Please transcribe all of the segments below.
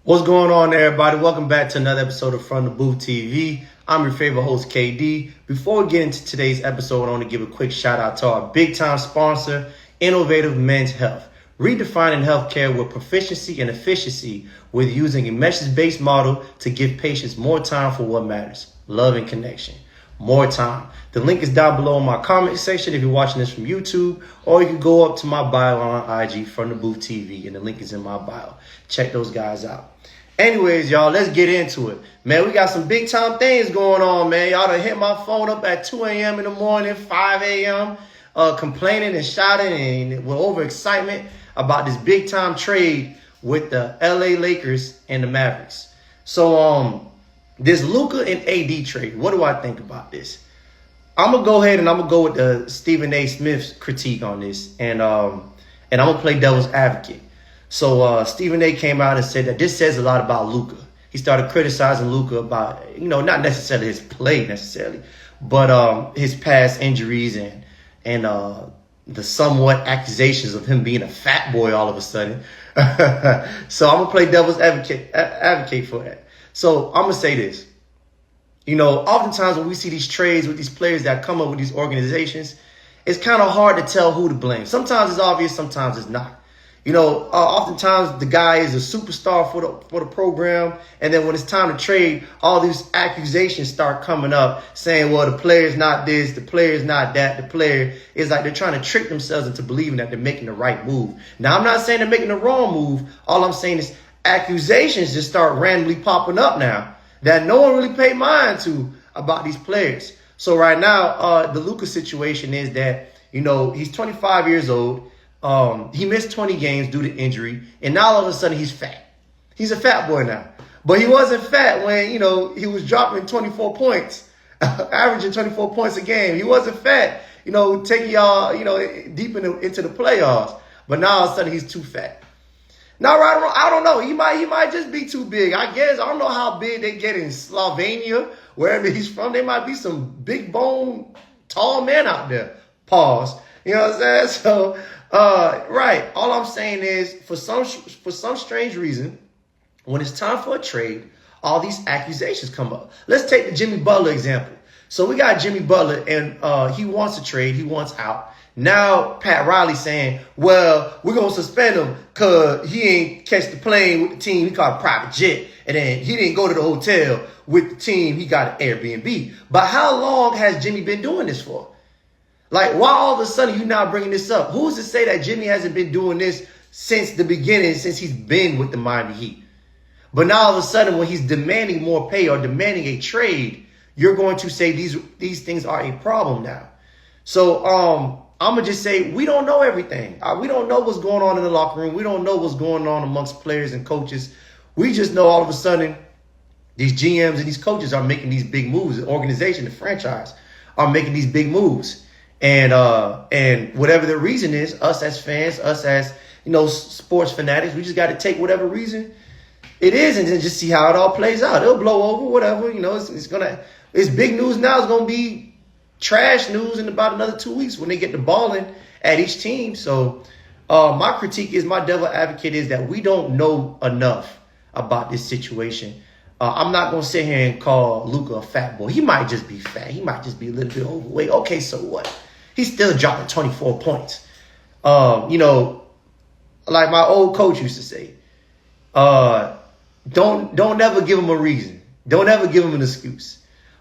What's going on, everybody? Welcome back to another episode of From the Booth TV. I'm your favorite host, KD. Before we get into today's episode, I want to give a quick shout out to our big time sponsor, Innovative Men's Health. Redefining healthcare with proficiency and efficiency with using a message-based model to give patients more time for what matters, love and connection. More time. The link is down below in my comment section if you're watching this from YouTube, or you can go up to my bio on IG, From the Booth TV, and the link is in my bio. Check those guys out. Anyways, y'all, let's get into it. Man, we got some big time things going on, man. Y'all done hit my phone up at 2 a.m. in the morning, 5 a.m., complaining and shouting and with overexcitement about this big time trade with the LA Lakers and the Mavs. So, this Luka and AD trade, what do I think about this? I'm going to go ahead and I'm going to go with the Stephen A. Smith's critique on this. And I'm going to play devil's advocate. So Stephen A. came out and said that this says a lot about Luka. He started criticizing Luka about, not necessarily his play necessarily, but his past injuries and the somewhat accusations of him being a fat boy all of a sudden. So I'm going to play devil's advocate for that. So I'm going to say this. Oftentimes when we see these trades with these players that come up with these organizations, it's kind of hard to tell who to blame. Sometimes it's obvious, sometimes it's not. Oftentimes the guy is a superstar for the program, and then when it's time to trade, all these accusations start coming up saying, well, the player's not this, the player's not that, the player is like they're trying to trick themselves into believing that they're making the right move. Now, I'm not saying they're making the wrong move. All I'm saying is accusations just start randomly popping up now that no one really paid mind to about these players. So right now, the Lukas situation is that, he's 25 years old. He missed 20 games due to injury, and now all of a sudden he's fat. He's a fat boy now. But he wasn't fat when, he was dropping 24 points, averaging 24 points a game. He wasn't fat, taking y'all, deep into the playoffs. But now all of a sudden he's too fat. Now, I don't know. He might just be too big. I guess. I don't know how big they get in Slovenia, wherever he's from. There might be some big bone, tall men out there. Pause. You know what I'm saying? So, right. All I'm saying is, for some strange reason, when it's time for a trade, all these accusations come up. Let's take the Jimmy Butler example. So we got Jimmy Butler, and he wants a trade. He wants out. Now Pat Riley saying, well, we're going to suspend him because he ain't catch the plane with the team. He caught a private jet. And then he didn't go to the hotel with the team. He got an Airbnb. But how long has Jimmy been doing this for? Like, why all of a sudden you now bringing this up? Who's to say that Jimmy hasn't been doing this since the beginning, since he's been with the Miami Heat? But now all of a sudden when he's demanding more pay or demanding a trade, you're going to say these things are a problem now. So I'm going to just say we don't know everything. We don't know what's going on in the locker room. We don't know what's going on amongst players and coaches. We just know all of a sudden these GMs and these coaches are making these big moves. The organization, the franchise are making these big moves. And whatever the reason is, us as fans, us as, sports fanatics, we just got to take whatever reason it is and then just see how it all plays out. It'll blow over, whatever, it's big news now. It's going to be trash news in about another 2 weeks when they get the ball in at each team. So my critique is, my devil advocate is that we don't know enough about this situation. I'm not going to sit here and call Luka a fat boy. He might just be fat. He might just be a little bit overweight. Okay, so what? He's still dropping 24 points. Like my old coach used to say, don't ever give him a reason. Don't ever give him an excuse.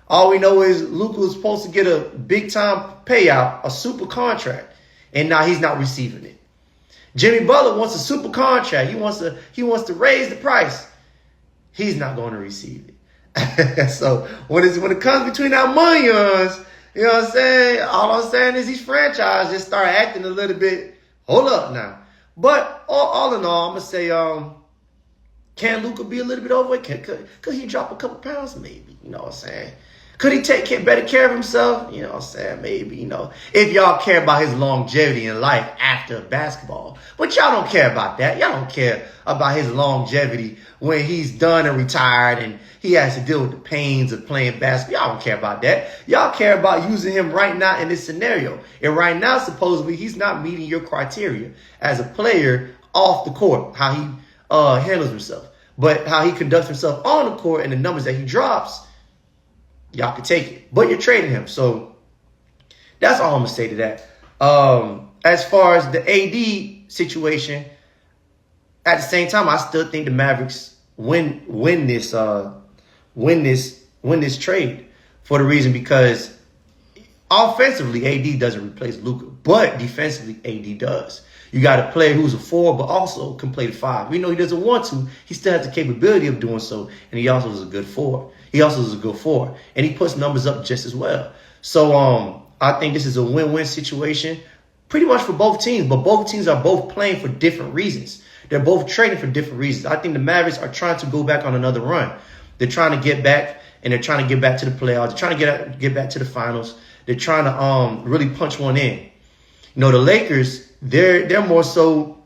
All we know is Luka was supposed to get a big-time payout, a super contract, and now he's not receiving it. Jimmy Butler wants a super contract. He wants to raise the price. He's not going to receive it. So when it comes between our millions, you know what I'm saying? All I'm saying is these franchises just start acting a little bit, hold up now. But all in all, I'm going to say, can Luka be a little bit overweight? Could he drop a couple pounds? Maybe. You know what I'm saying? Could he take better care of himself? You know what I'm saying? Maybe, if y'all care about his longevity in life after basketball. But y'all don't care about that. Y'all don't care about his longevity when he's done and retired and he has to deal with the pains of playing basketball. Y'all don't care about that. Y'all care about using him right now in this scenario. And right now, supposedly, he's not meeting your criteria as a player off the court, how he handles himself. But how he conducts himself on the court and the numbers that he drops, y'all can take it. But you're trading him. So that's all I'm going to say to that. As far as the AD situation, at the same time, I still think the Mavericks win this trade for the reason because offensively, AD doesn't replace Luka, but defensively, AD does. You got a player who's a 4, but also can play the 5. We know he doesn't want to. He still has the capability of doing so, and he also is a good 4. And he puts numbers up just as well. So I think this is a win-win situation pretty much for both teams, but both teams are both playing for different reasons. They're both trading for different reasons. I think the Mavericks are trying to go back on another run. They're trying to get back, and they're trying to get back to the playoffs. They're trying to get back to the finals. They're trying to really punch one in. You know, the Lakers, they're more so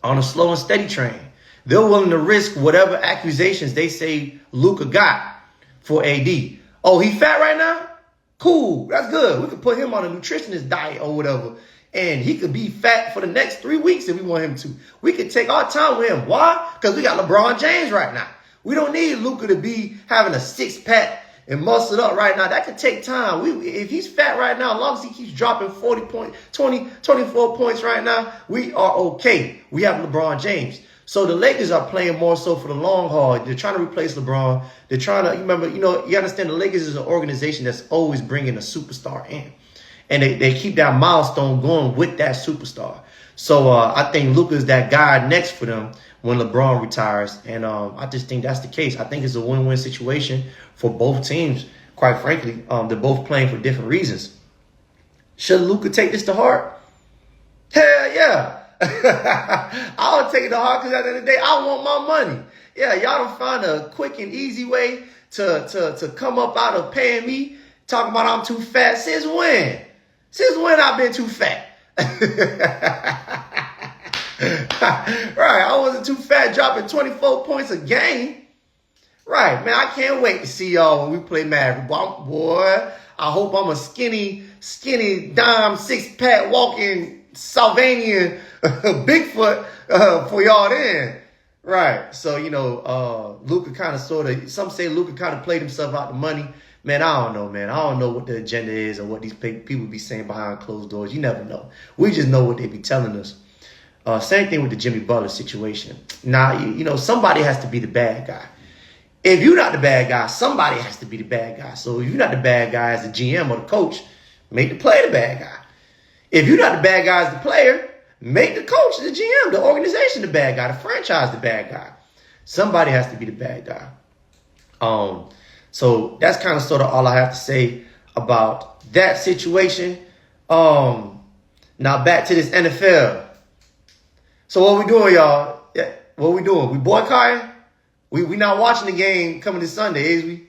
on a slow and steady train. They're willing to risk whatever accusations they say Luka got for AD. Oh, he fat right now? Cool, that's good. We could put him on a nutritionist diet or whatever. And he could be fat for the next 3 weeks if we want him to. We could take our time with him. Why? Because we got LeBron James right now. We don't need Luka to be having a six-pack and muscled up right now. That could take time. If he's fat right now, as long as he keeps dropping 40 points, 20, 24 points right now, we are okay. We have LeBron James. So the Lakers are playing more so for the long haul. They're trying to replace LeBron. They're trying to, you understand the Lakers is an organization that's always bringing a superstar in. And they keep that milestone going with that superstar. So I think Luka is that guy next for them when LeBron retires. And I just think that's the case. I think it's a win-win situation for both teams, quite frankly. They're both playing for different reasons. Should Luka take this to heart? Hell yeah. I'll take it to heart because at the end of the day, I want my money. Yeah, y'all don't find a quick and easy way to come up out of paying me, talking about I'm too fat. Since when? Since when I've been too fat? Right, I wasn't too fat dropping 24 points a game. Right, man, I can't wait to see y'all when we play Mavs. Boy, I hope I'm a skinny, dime, six-pack, walking Salvanian Bigfoot for y'all then. Right, so, Luka kind of some say Luka kind of played himself out the money. Man, I don't know, man. I don't know what the agenda is or what these people be saying behind closed doors. You never know. We just know what they be telling us. Same thing with the Jimmy Butler situation. Now, somebody has to be the bad guy. If you're not the bad guy, somebody has to be the bad guy. So if you're not the bad guy as the GM or the coach, make the player the bad guy. If you're not the bad guy as the player, make the coach, the GM, the organization the bad guy, the franchise the bad guy. Somebody has to be the bad guy. So that's kind of sort of all I have to say about that situation. Now back to this NFL. So what we doing, y'all? Yeah, what we doing? We boycotting? We not watching the game coming this Sunday, is we?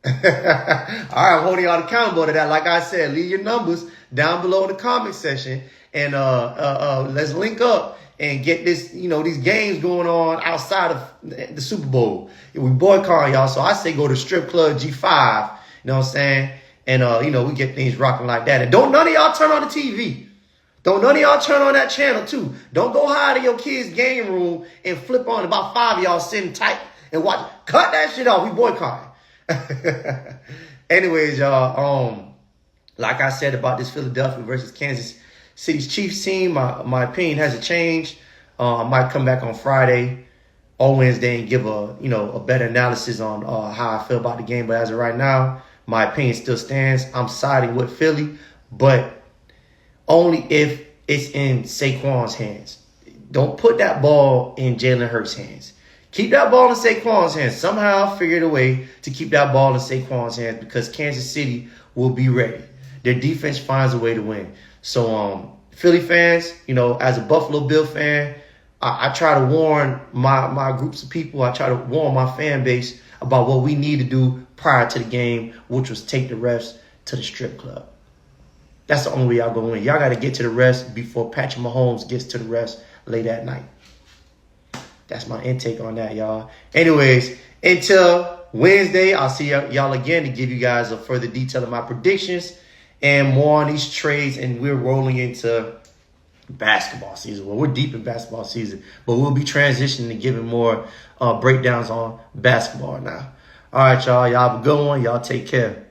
All right, I'm holding y'all accountable to that. Like I said, leave your numbers down below in the comment section, and let's link up and get this, these games going on outside of the Super Bowl. We boycott y'all, so I say go to Strip Club G5. You know what I'm saying? And we get things rocking like that. And don't none of y'all turn on the TV. Don't none of y'all turn on that channel too. Don't go hide in your kid's game room and flip on about 5 of y'all sitting tight and watch. Cut that shit off. We boycott. Anyways, y'all, like I said about this Philadelphia versus Kansas City's Chiefs team, my opinion hasn't changed. I might come back on Friday or Wednesday and give a better analysis on how I feel about the game. But as of right now, my opinion still stands. I'm siding with Philly, but only if it's in Saquon's hands. Don't put that ball in Jalen Hurts' hands. Keep that ball in Saquon's hands. Somehow figure a way to keep that ball in Saquon's hands because Kansas City will be ready. Their defense finds a way to win. So, Philly fans, as a Buffalo Bill fan, I try to warn my groups of people. I try to warn my fan base about what we need to do prior to the game, which was take the refs to the strip club. That's the only way y'all going to win. Y'all got to get to the refs before Patrick Mahomes gets to the refs late at night. That's my intake on that, y'all. Anyways, until Wednesday, I'll see y'all again to give you guys a further detail of my predictions and more on these trades. And we're rolling into basketball season. Well, we're deep in basketball season, but we'll be transitioning to giving more breakdowns on basketball now. All right, y'all. Y'all have a good one. Y'all take care.